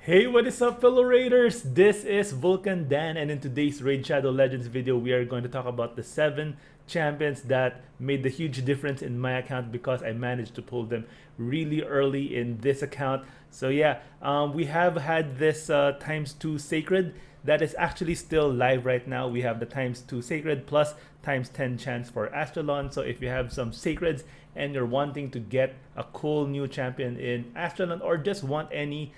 Hey, what is up, fellow Raiders? This is Vulcan Dan, and in today's Raid Shadow Legends video, we are going to talk about the 7 champions that made the huge difference in my account because I managed to pull them really early in this account. So yeah, we have had this times 2 Sacred that is actually still live right now. We have the times 2 Sacred plus times 10 chance for Astralon. So if you have some Sacreds and you're wanting to get a cool new champion in Astralon or just want any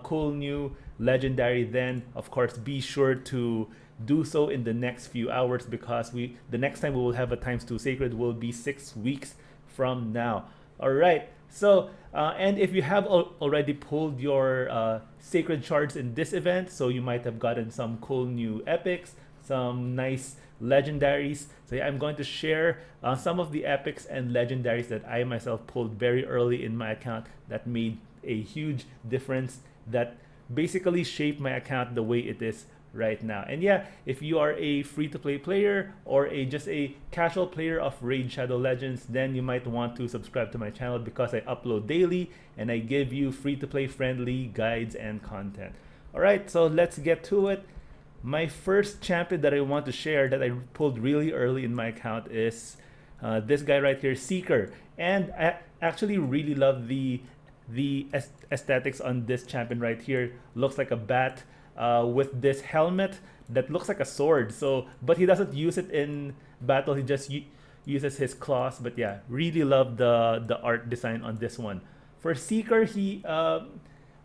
cool new legendary, then of course be sure to do so in the next few hours because the next time we will have a times 2 sacred will be 6 weeks from now. All right, so and if you have already pulled your sacred shards in this event, so you might have gotten some cool new epics, some nice legendaries. So yeah, I'm going to share some of the epics and legendaries that I myself pulled very early in my account that made a huge difference, that basically shaped my account the way it is right now. And yeah, if you are a free-to-play player or just a casual player of Raid Shadow Legends, then you might want to subscribe to my channel because I upload daily and I give you free-to-play friendly guides and content. Alright, so let's get to it. My first champion that I want to share that I pulled really early in my account is this guy right here, Seeker. And I actually really love the aesthetics on this champion right here. Looks like a bat with this helmet that looks like a sword. So, but he doesn't use it in battle. He just uses his claws. But yeah, really love the art design on this one. For Seeker,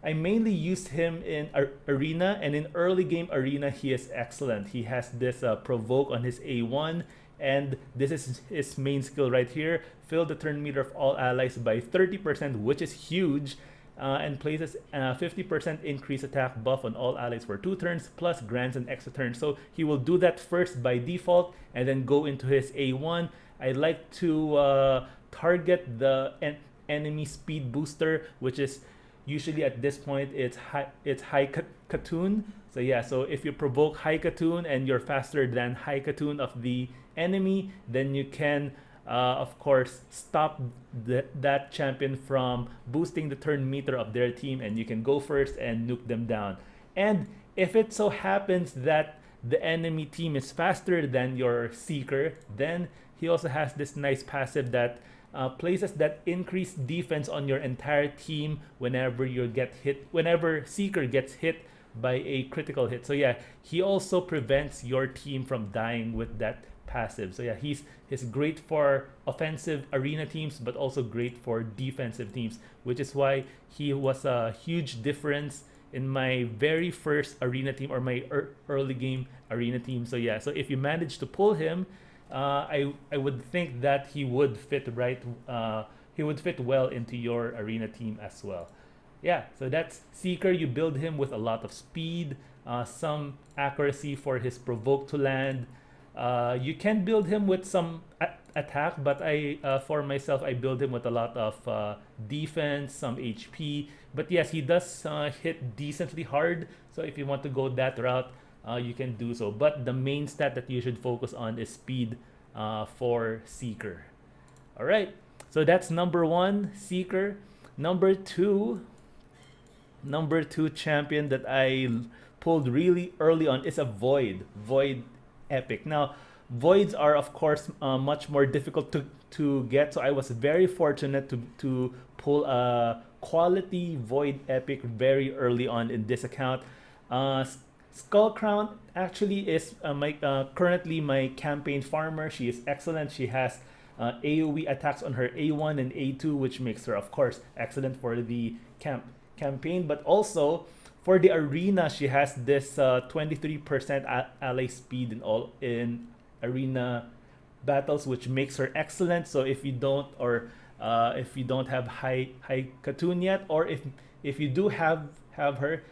I mainly used him in arena, and in early game arena he is excellent. He has this provoke on his A1, and this is his main skill right here. Fill the turn meter of all allies by 30%, which is huge, and places 50% increase attack buff on all allies for 2 turns, plus grants an extra turn. So he will do that first by default, and then go into his A1. I like to target the enemy speed booster, which is usually at this point it's high Katoon. So yeah, so if you provoke high Katoon and you're faster than high Katoon of the enemy, then you can of course stop that champion from boosting the turn meter of their team, and you can go first and nuke them down. And if it so happens that the enemy team is faster than your Seeker, then he also has this nice passive that places that increase defense on your entire team whenever whenever Seeker gets hit by a critical hit. So yeah, he also prevents your team from dying with that passive. So yeah, he's great for offensive arena teams, but also great for defensive teams, which is why he was a huge difference in my very first arena team, or my early game arena team. So yeah, so if you manage to pull him, I would think that he would fit right. He would fit well into your arena team as well. Yeah, so that's Seeker. You build him with a lot of speed, some accuracy for his provoke to land. You can build him with some attack, but for myself, I build him with a lot of defense, some HP. But yes, he does hit decently hard. So if you want to go that route, you can do so. But the main stat that you should focus on is speed for Seeker. All right, so that's number 1, Seeker. Number two champion that I pulled really early on is a Void epic. Now, voids are of course much more difficult to get, so I was very fortunate to pull a quality Void epic very early on in this account. Skullcrown actually is currently my campaign farmer. She is excellent. She has AoE attacks on her A1 and A2, which makes her of course excellent for the campaign, but also for the arena she has this 23% ally speed in arena battles, which makes her excellent. So if you don't, or if you don't have high Katoon yet, or if you do have her,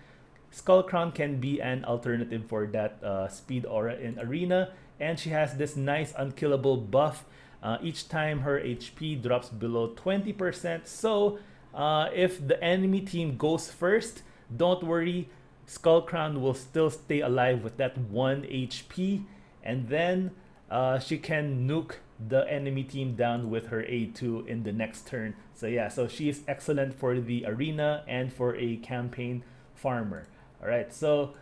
Skullcrown can be an alternative for that speed aura in arena. And she has this nice unkillable buff each time her HP drops below 20%. So if the enemy team goes first, don't worry, Skullcrown will still stay alive with that 1 HP, and then she can nuke the enemy team down with her A2 in the next turn. So yeah, so she is excellent for the arena and for a campaign farmer. All right, so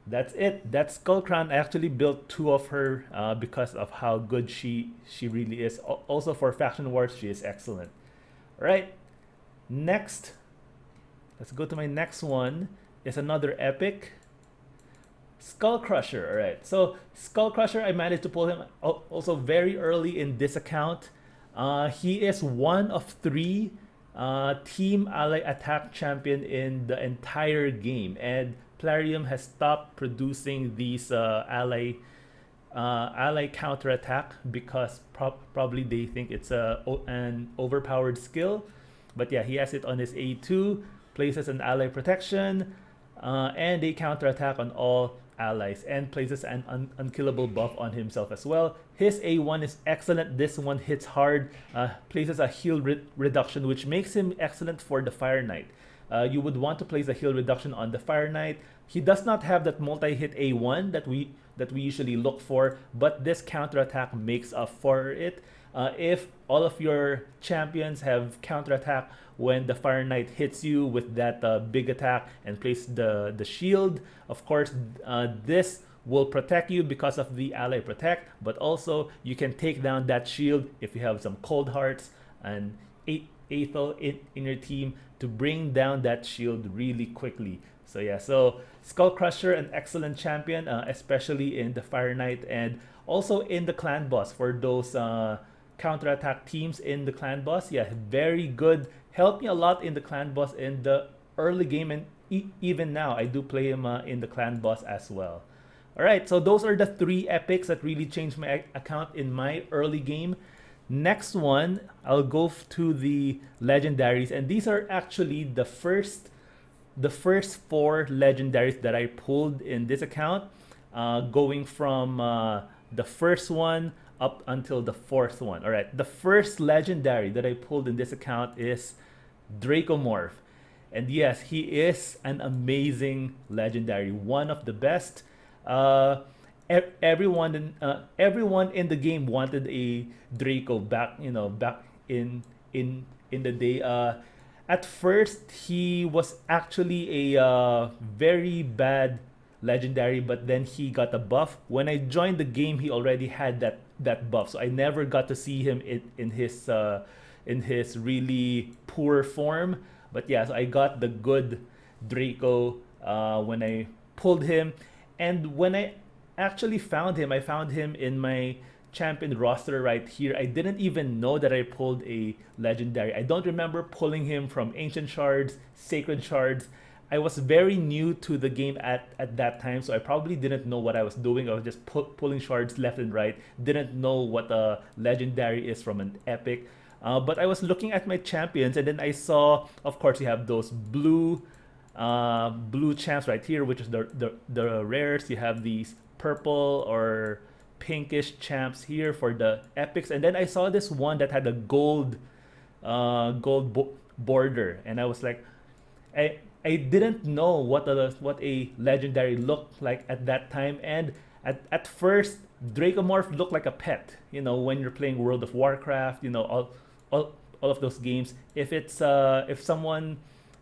that's it. That's Skullcrown. I actually built two of her because of how good she really is. Also for Faction Wars, she is excellent. All right, next, let's go to my next one. Is another epic. Skullcrusher. All right, so Skullcrusher, I managed to pull him also very early in this account. He is one of three team ally attack champion in the entire game, and Plarium has stopped producing these ally counterattack because probably they think it's an overpowered skill. But yeah, he has it on his A2, places an ally protection, and a counterattack on all allies, and places an unkillable buff on himself as well. His A1 is excellent. This one hits hard, places a heal reduction, which makes him excellent for the Fire Knight. You would want to place a heal reduction on the Fire Knight. He does not have that multi-hit A1 that we usually look for, but this counterattack makes up for it. If all of your champions have counterattack when the Fire Knight hits you with that big attack and place the shield, of course, this will protect you because of the ally protect, but also you can take down that shield if you have some cold hearts and Aethel in your team to bring down that shield really quickly. So yeah, so Skullcrusher, an excellent champion, especially in the Fire Knight and also in the clan boss for those counterattack teams in the clan boss. Yeah, very good. Helped me a lot in the clan boss in the early game, and even now I do play him in the clan boss as well. All right, so those are the three epics that really changed my account in my early game. Next one, I'll go to the legendaries, and these are actually the first four legendaries that I pulled in this account, going from the first one up until the fourth one. All right, the first legendary that I pulled in this account is Dracomorph, and yes, he is an amazing legendary, one of the best. Everyone in the game wanted a Draco back in the day. At first, he was actually a very bad legendary, but then he got a buff. When I joined the game, he already had that buff, so I never got to see him in his really poor form. But yeah, so I got the good Draco when I pulled him, and when I actually found him, I found him in my champion roster right here. I didn't even know that I pulled a legendary. I don't remember pulling him from ancient shards, sacred shards. I was very new to the game at that time, so I probably didn't know what I was doing. I was just pulling shards left and right, didn't know what a legendary is from an epic. But I was looking at my champions, and then I saw, of course, you have those blue champs right here, which is the rares. You have these purple or pinkish champs here for the epics, and then I saw this one that had a gold border, and I was like, I didn't know what a legendary looked like at that time, and at first Dracomorph looked like a pet. When you're playing World of Warcraft, all of those games, if someone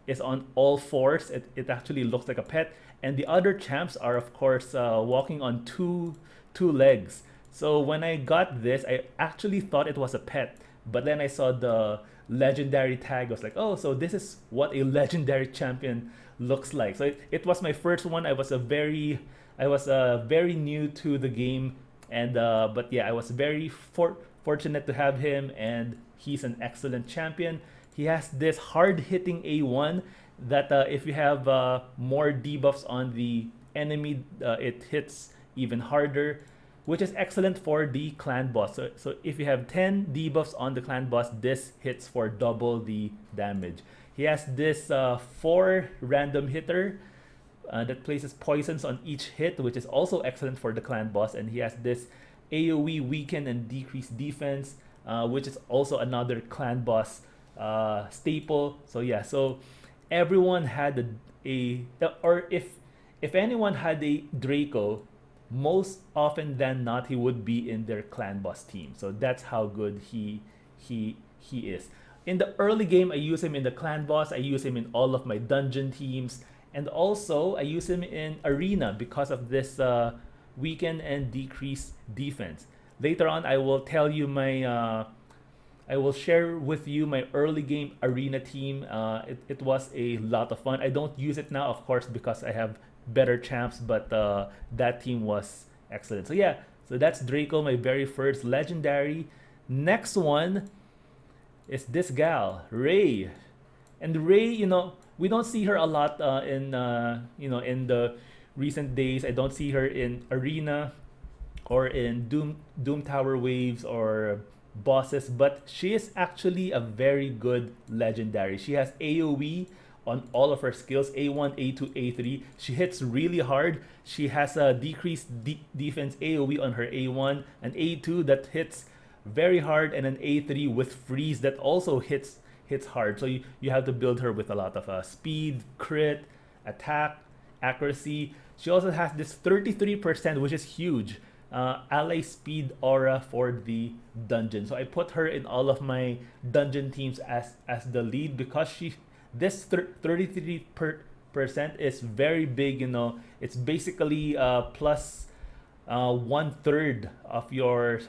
is on all fours, it actually looks like a pet, and the other champs are of course walking on two legs. So when I got this, I actually thought it was a pet, but then I saw the legendary tag. I was like, oh, so this is what a legendary champion looks like. So it was my first one. I was very new to the game, and but yeah, I was very fortunate to have him, and he's an excellent champion. He has this hard-hitting A1 that if you have more debuffs on the enemy, it hits even harder, which is excellent for the clan boss. So if you have 10 debuffs on the clan boss, this hits for double the damage. He has this 4 random hitter that places poisons on each hit, which is also excellent for the clan boss. And he has this AoE weaken and decrease defense, which is also another clan boss staple. So yeah, so everyone had or if anyone had a Draco, most often than not he would be in their clan boss team. So that's how good he is. In the early game, I use him in the clan boss, I use him in all of my dungeon teams, And also, I use him in Arena because of this weaken and decrease defense. Later on, I will tell you I will share with you my early game Arena team. It was a lot of fun. I don't use it now, of course, because I have better champs, but that team was excellent. So yeah, so that's Draco, my very first legendary. Next one is this gal, Ray. And Ray, we don't see her a lot in the recent days. I don't see her in Arena or in Doom Tower Waves or bosses, but she is actually a very good legendary. She has AoE on all of her skills, A1, A2, A3. She hits really hard. She has a decreased defense AoE on her A1, an A2 that hits very hard, and an A3 with freeze that also hits hard. So you have to build her with a lot of speed, crit, attack, accuracy. She also has this 33%, which is huge, ally speed aura for the dungeon. So I put her in all of my dungeon teams as the lead because this 33% is very big. It's basically plus 1/3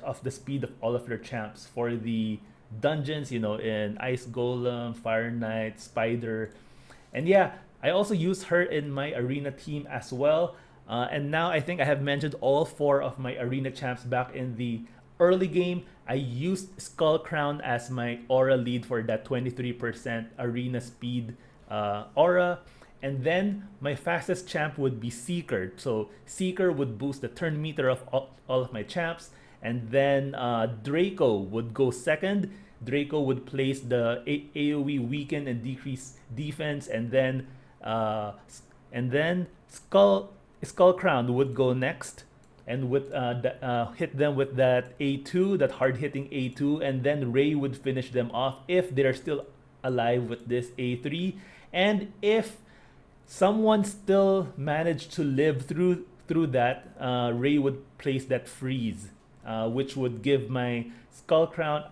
of the speed of all of your champs for the dungeons, in Ice Golem, Fire Knight, Spider. And yeah, I also use her in my Arena team as well. And now I think I have mentioned all 4 of my Arena champs back in the early game. I used Skullcrown as my aura lead for that 23% Arena speed aura. And then my fastest champ would be Seeker. So Seeker would boost the turn meter of all of my champs. And then Draco would go second. Draco would place the AoE weaken and decrease defense, and then Skullcrown would go next, and with hit them with that A2, that hard hitting A2, and then Ray would finish them off if they're still alive with this A3, and if someone still managed to live through that, Ray would place that freeze, which would give my Skullcrown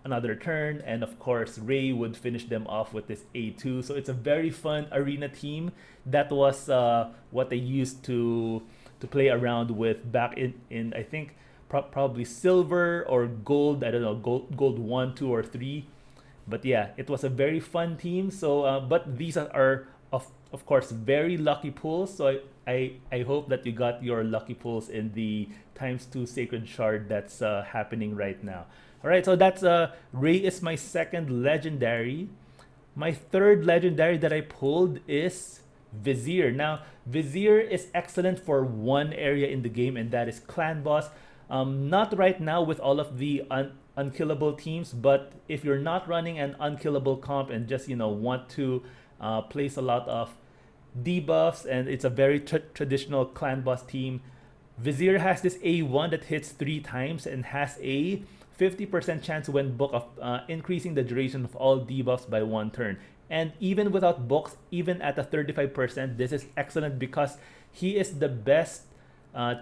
another turn, and of course Ray would finish them off with this A2. So it's a very fun Arena team. That was what I used to play around with back in I think probably silver or gold. I don't know, gold 1, 2, or 3. But yeah, it was a very fun team. So but these are of course very lucky pulls. So I hope that you got your lucky pulls in the ×2 Sacred Shard that's happening right now. All right, so that's Ray is my second legendary. My third legendary that I pulled is Vizier. Now, Vizier is excellent for one area in the game, and that is Clan Boss. Not right now with all of the unkillable teams, but if you're not running an unkillable comp and just want to place a lot of debuffs, and it's a very traditional Clan Boss team, Vizier has this A1 that hits 3 times and has a 50% chance when book of increasing the duration of all debuffs by 1 turn. And even without books, even at a 35%, this is excellent because he is the best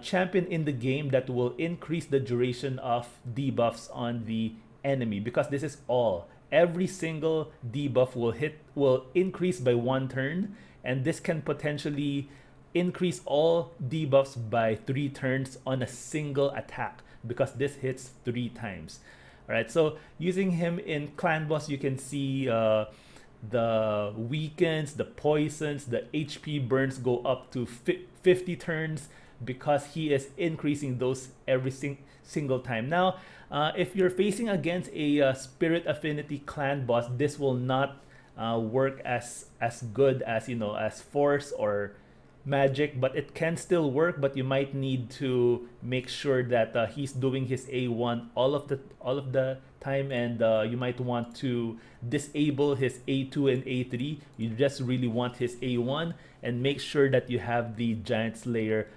champion in the game that will increase the duration of debuffs on the enemy, because this is all. Every single debuff will increase by 1 turn, and this can potentially increase all debuffs by 3 turns on a single attack, because this hits 3 times. All right, so using him in Clan Boss, you can see the weakens, the poisons, the HP burns go up to 50 turns because he is increasing those every single time. Now, if you're facing against a Spirit Affinity Clan Boss, this will not work as good as as Force or Magic, but it can still work. But you might need to make sure that he's doing his A1 all of the time, and you might want to disable his A2 and A3. You just really want his A1, and make sure that you have the Giant Slayer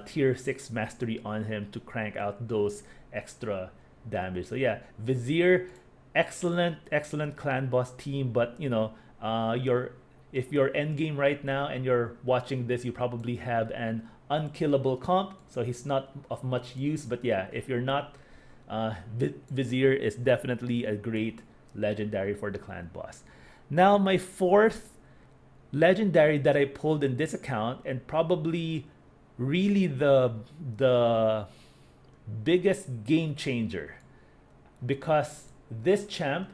tier 6 mastery on him to crank out those extra damage. So yeah, Vizier, excellent Clan Boss team, but if you're endgame right now and you're watching this, you probably have an unkillable comp, so he's not of much use. But yeah, if you're not, Vizier is definitely a great legendary for the Clan Boss. Now, my fourth legendary that I pulled in this account, and probably really the biggest game changer, because this champ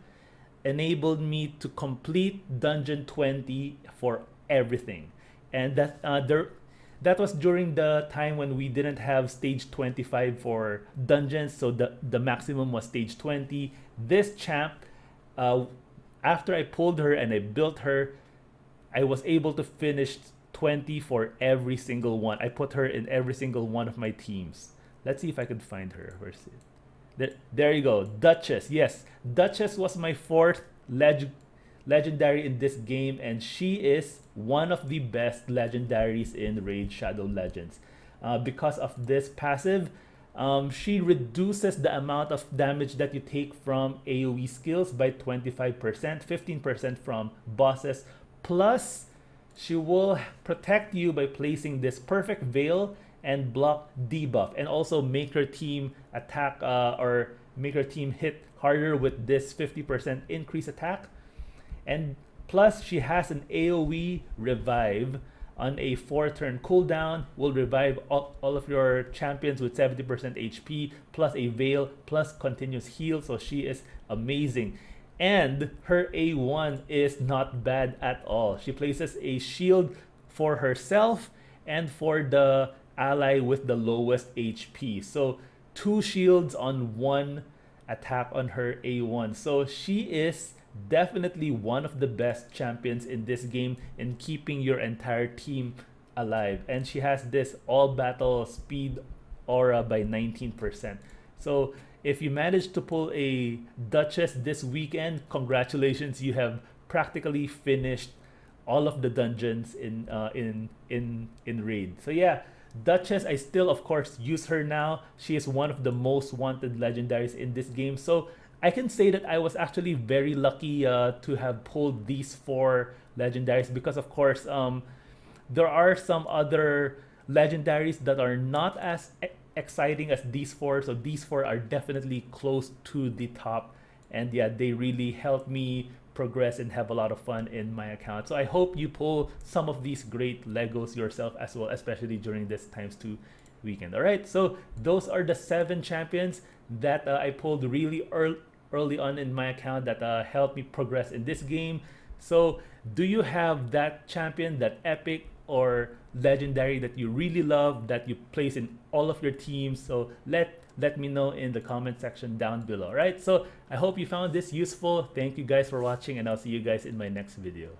enabled me to complete dungeon 20 for everything. And that was during the time when we didn't have stage 25 for dungeons, so the maximum was stage 20. This champ, after I pulled her and I built her, I was able to finish 20 for every single one. I put her in every single one of my teams. Let's see if I can find her. Where's it? There you go. Duchess. Yes, Duchess was my fourth legendary in this game, and she is one of the best legendaries in Raid Shadow Legends. Because of this passive, she reduces the amount of damage that you take from AoE skills by 25%, 15% from bosses, plus she will protect you by placing this perfect veil and block debuff, and also make her team attack or make her team hit harder with this 50% increase attack. And plus she has an AoE revive on a 4-turn cooldown, will revive all of your champions with 70% HP, plus a veil, plus continuous heal. So she is amazing. And her A1 is not bad at all. She places a shield for herself and for the ally with the lowest HP. So 2 shields on 1 attack on her A1. So she is definitely one of the best champions in this game in keeping your entire team alive. And she has this all battle speed aura by 19%. So if you manage to pull a Duchess this weekend, congratulations, you have practically finished all of the dungeons in Raid. So yeah, Duchess, I still of course use her now. She is one of the most wanted legendaries in this game. So I can say that I was actually very lucky to have pulled these 4 legendaries, because of course there are some other legendaries that are not as exciting as these 4. So these 4 are definitely close to the top, and yeah, they really helped me progress and have a lot of fun in my account. So I hope you pull some of these great Legos yourself as well, especially during this ×2 weekend. All right, so those are the 7 champions that I pulled really early on in my account that helped me progress in this game. So do you have that champion, that epic or legendary that you really love, that you place in all of your teams? So let me know in the comment section down below. All right, so I hope you found this useful. Thank you guys for watching, and I'll see you guys in my next video.